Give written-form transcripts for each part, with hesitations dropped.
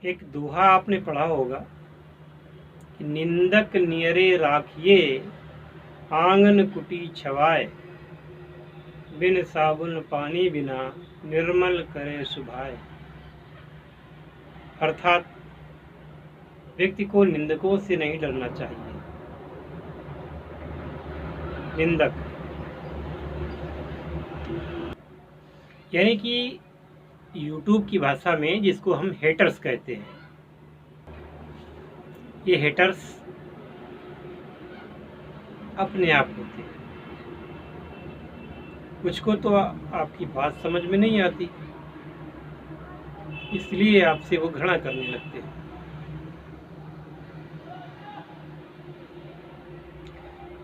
एक दोहा आपने पढ़ा होगा कि निंदक नियरे राखिए आंगन कुटी छवाए, बिन साबुन पानी बिना निर्मल करे सुभाए। अर्थात व्यक्ति को निंदकों से नहीं डरना चाहिए। निंदक यानी कि YouTube की भाषा में जिसको हम हेटर्स कहते हैं। ये हेटर्स अपने आप होते हैं। कुछ को तो आपकी बात समझ में नहीं आती, इसलिए आपसे वो घृणा करने लगते हैं।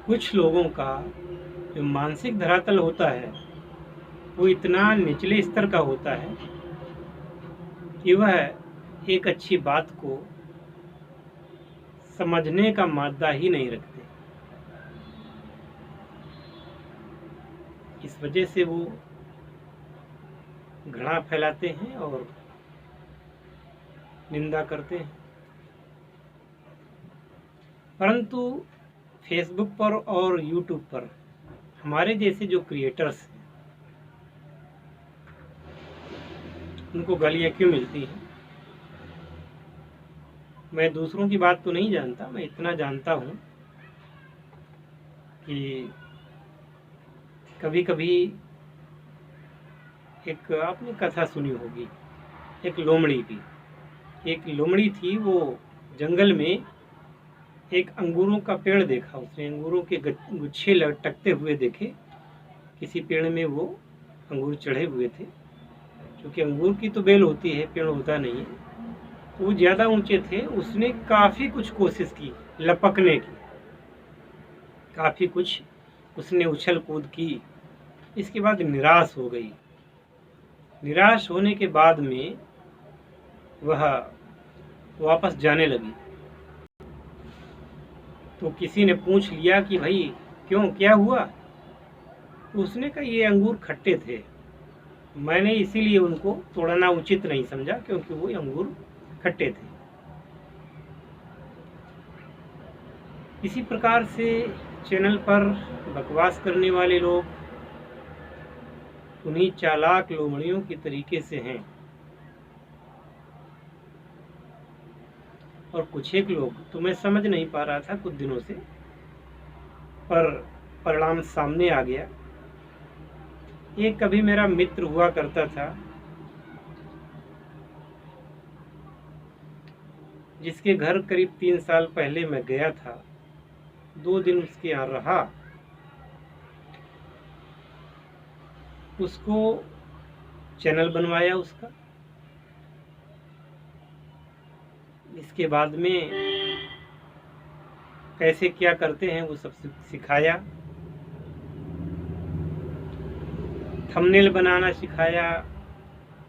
कुछ लोगों का जो मानसिक धरातल होता है वो इतना निचले स्तर का होता है कि वह एक अच्छी बात को समझने का मादा ही नहीं रखते। इस वजह से वो घृणा फैलाते हैं और निंदा करते हैं। परंतु फेसबुक पर और यूट्यूब पर हमारे जैसे जो क्रिएटर्स हैं उनको गालियाँ क्यों मिलती हैं? मैं दूसरों की बात तो नहीं जानता, मैं इतना जानता हूँ कि कभी कभी एक आपने कथा सुनी होगी, एक लोमड़ी की। एक लोमड़ी थी, वो जंगल में एक अंगूरों का पेड़ देखा। उसने अंगूरों के गुच्छे लटकते हुए देखे। किसी पेड़ में वो अंगूर चढ़े हुए थे। क्योंकि अंगूर की तो बेल होती है, पेड़ होता नहीं है, तो वो ज़्यादा ऊंचे थे। उसने काफ़ी कुछ कोशिश की लपकने की, काफ़ी कुछ उसने उछल कूद की। इसके बाद निराश हो गई। निराश होने के बाद में वह वापस जाने लगी। तो किसी ने पूछ लिया कि भाई क्यों, क्या हुआ? तो उसने कहा ये अंगूर खट्टे थे, मैंने इसीलिए उनको तोड़ना उचित नहीं समझा, क्योंकि वो अंगूर खट्टे थे। इसी प्रकार से चैनल पर बकवास करने वाले लोग उन्हीं चालाक लोमड़ियों की तरीके से हैं। और कुछ एक लोग तो मैं समझ नहीं पा रहा था कुछ दिनों से, पर परिणाम सामने आ गया। एक कभी मेरा मित्र हुआ करता था, जिसके घर करीब 3 साल पहले मैं गया था। 2 दिन उसके यहाँ रहा। उसको चैनल बनवाया उसका। इसके बाद में कैसे क्या करते हैं वो सब सिखाया। थंबनेल बनाना सिखाया।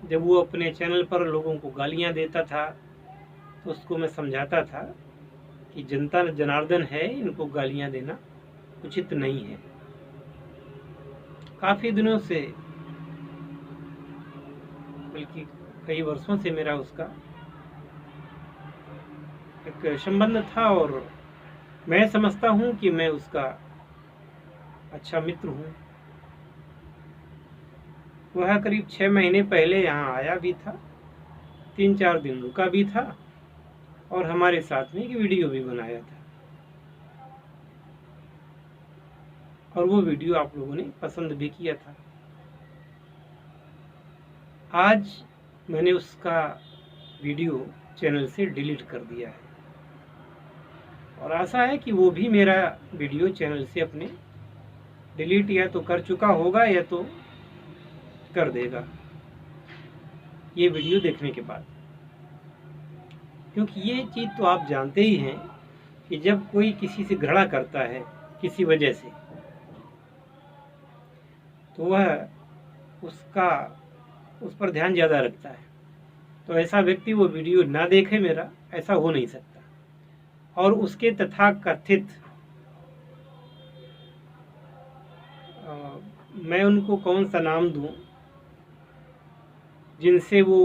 जब वो अपने चैनल पर लोगों को गालियां देता था तो उसको मैं समझाता था कि जनता जनार्दन है, इनको गालियां देना उचित नहीं है। काफ़ी दिनों से, बल्कि कई वर्षों से मेरा उसका एक संबंध था और मैं समझता हूँ कि मैं उसका अच्छा मित्र हूँ। वह करीब 6 महीने पहले यहाँ आया भी था, 3-4 दिन रुका भी था और हमारे साथ में एक वीडियो भी बनाया था। और वो वीडियो आप लोगों ने पसंद भी किया था। आज मैंने उसका वीडियो चैनल से डिलीट कर दिया है और आशा है कि वो भी मेरा वीडियो चैनल से अपने डिलीट या तो कर चुका होगा या तो कर देगा ये वीडियो देखने के बाद। क्योंकि ये चीज़ तो आप जानते ही हैं कि जब कोई किसी से घृणा करता है किसी वजह से, तो वह उस पर ध्यान ज़्यादा रखता है। तो ऐसा व्यक्ति वो वीडियो ना देखे मेरा, ऐसा हो नहीं सकता। और उसके तथाकथित मैं उनको कौन सा नाम दूं जिनसे वो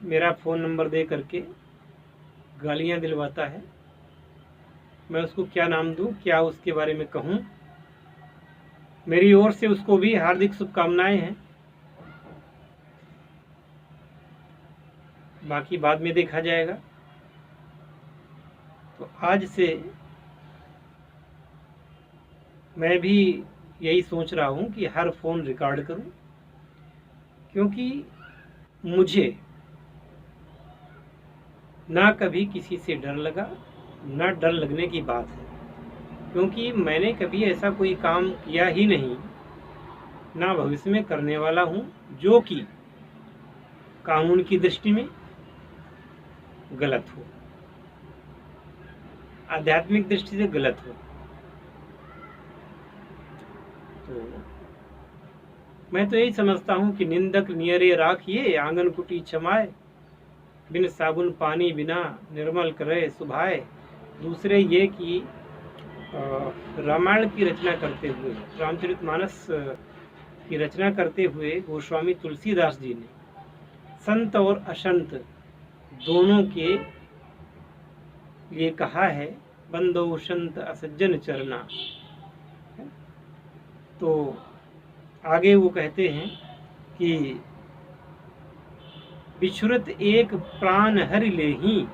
मेरा फ़ोन नंबर दे करके गालियां दिलवाता है। मैं उसको क्या नाम दूं, क्या उसके बारे में कहूं। मेरी ओर से उसको भी हार्दिक शुभकामनाएं हैं। बाकी बाद में देखा जाएगा। तो आज से मैं भी यही सोच रहा हूं कि हर फ़ोन रिकॉर्ड करूं, क्योंकि मुझे ना कभी किसी से डर लगा, ना डर लगने की बात है, क्योंकि मैंने कभी ऐसा कोई काम किया ही नहीं, ना भविष्य में करने वाला हूं, जो कि कानून की दृष्टि में गलत हो, आध्यात्मिक दृष्टि से गलत हो। तो मैं तो यही समझता हूं कि निंदक नियरे राखिए, आंगन कुटी छमाए, बिन साबुन पानी बिना निर्मल करे सुभाए। दूसरे ये कि रामायण की रचना करते हुए, रामचरितमानस की रचना करते हुए गोस्वामी तुलसीदास जी ने संत और असंत दोनों के लिए कहा है, बंदो संत असज्जन चरना। तो आगे वो कहते हैं कि बिछुरत एक प्राण हरि लेही,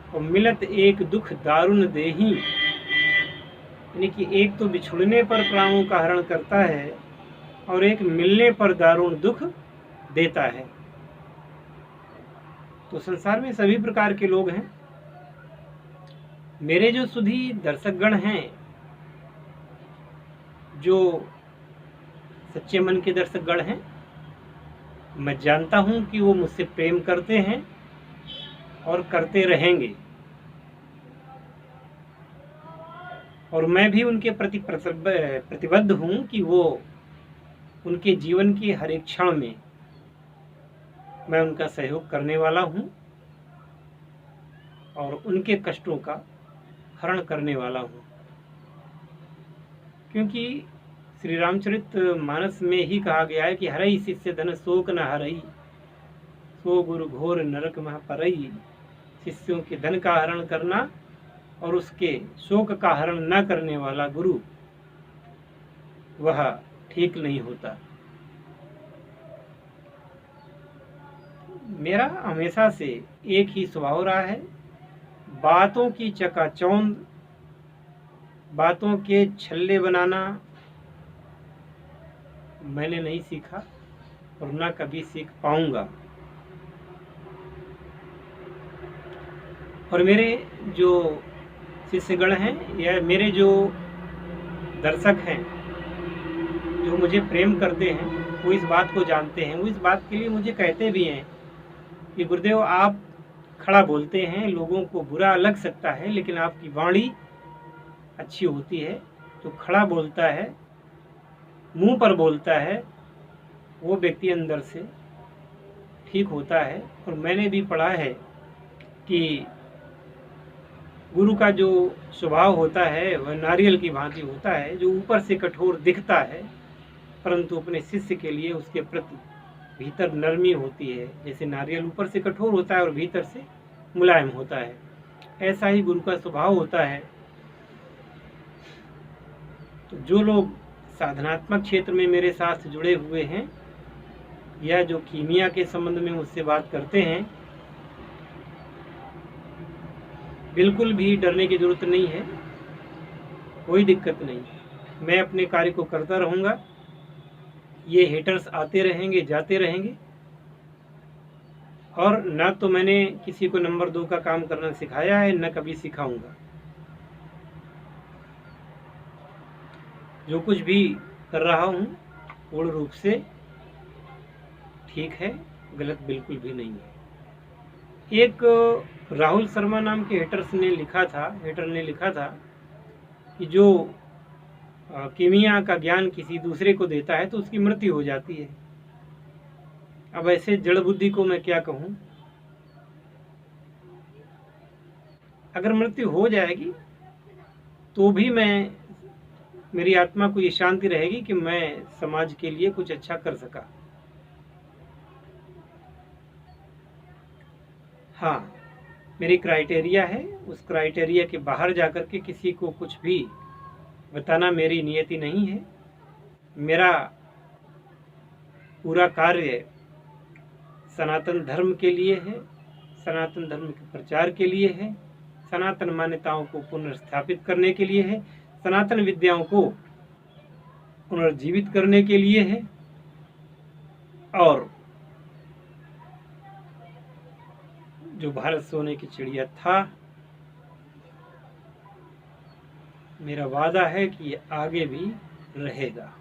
और मिलत एक दुख दारुण देही। यानी कि एक तो बिछुड़ने पर प्राणों का हरण करता है, और एक मिलने पर दारुण दुख देता है। तो संसार में सभी प्रकार के लोग हैं। मेरे जो सुधी दर्शकगण हैं, जो सच्चे मन के दर्शकगण हैं, मैं जानता हूं कि वो मुझसे प्रेम करते हैं और करते रहेंगे, और मैं भी उनके प्रति प्रतिबद्ध हूं कि वो उनके जीवन के हर एक क्षण में मैं उनका सहयोग करने वाला हूं और उनके कष्टों का हरण करने वाला हूं। क्योंकि श्री रामचरित मानस में ही कहा गया है कि हरई शिष्य धन शोक न हरई, सो गुरु घोर नरक मह परई। शिष्यों के धन का हरण करना और उसके शोक का हरण न करने वाला गुरु, वह ठीक नहीं होता। मेरा हमेशा से एक ही स्वभाव रहा है, बातों की चकाचौंध, बातों के छल्ले बनाना मैंने नहीं सीखा और ना कभी सीख पाऊंगा। और मेरे जो शिष्यगण हैं या मेरे जो दर्शक हैं, जो मुझे प्रेम करते हैं, वो इस बात को जानते हैं। वो इस बात के लिए मुझे कहते भी हैं कि गुरुदेव आप खड़ा बोलते हैं, लोगों को बुरा लग सकता है, लेकिन आपकी वाणी अच्छी होती है। जो खड़ा बोलता है, मुंह पर बोलता है, वो व्यक्ति अंदर से ठीक होता है। और मैंने भी पढ़ा है कि गुरु का जो स्वभाव होता है वह नारियल की भांति होता है, जो ऊपर से कठोर दिखता है, परंतु अपने शिष्य के लिए उसके प्रति भीतर नरमी होती है। जैसे नारियल ऊपर से कठोर होता है और भीतर से मुलायम होता है, ऐसा ही गुरु का स्वभाव होता है। तो जो लोग साधनात्मक क्षेत्र में मेरे साथ जुड़े हुए हैं या जो कीमिया के संबंध में मुझसे बात करते हैं, बिल्कुल भी डरने की जरूरत नहीं है, कोई दिक्कत नहीं। मैं अपने कार्य को करता रहूँगा। ये हेटर्स आते रहेंगे, जाते रहेंगे, और ना तो मैंने किसी को नंबर 2 का काम करना सिखाया है, न कभी सिखाऊंगा। जो कुछ भी कर रहा हूँ पूर्ण रूप से ठीक है, गलत बिल्कुल भी नहीं है। एक राहुल शर्मा नाम के हेटर ने लिखा था कि जो कीमिया का ज्ञान किसी दूसरे को देता है तो उसकी मृत्यु हो जाती है। अब ऐसे जड़ बुद्धि को मैं क्या कहूँ। अगर मृत्यु हो जाएगी तो भी मेरी आत्मा को ये शांति रहेगी कि मैं समाज के लिए कुछ अच्छा कर सका। हाँ, मेरी क्राइटेरिया है, उस क्राइटेरिया के बाहर जाकर के किसी को कुछ भी बताना मेरी नियति नहीं है। मेरा पूरा कार्य सनातन धर्म के लिए है, सनातन धर्म के प्रचार के लिए है, सनातन मान्यताओं को पुनर्स्थापित करने के लिए है, सनातन विद्याओं को पुनर्जीवित करने के लिए है। और जो भारत सोने की चिड़िया था, मेरा वादा है कि ये आगे भी रहेगा।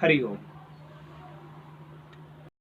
हरि ओम।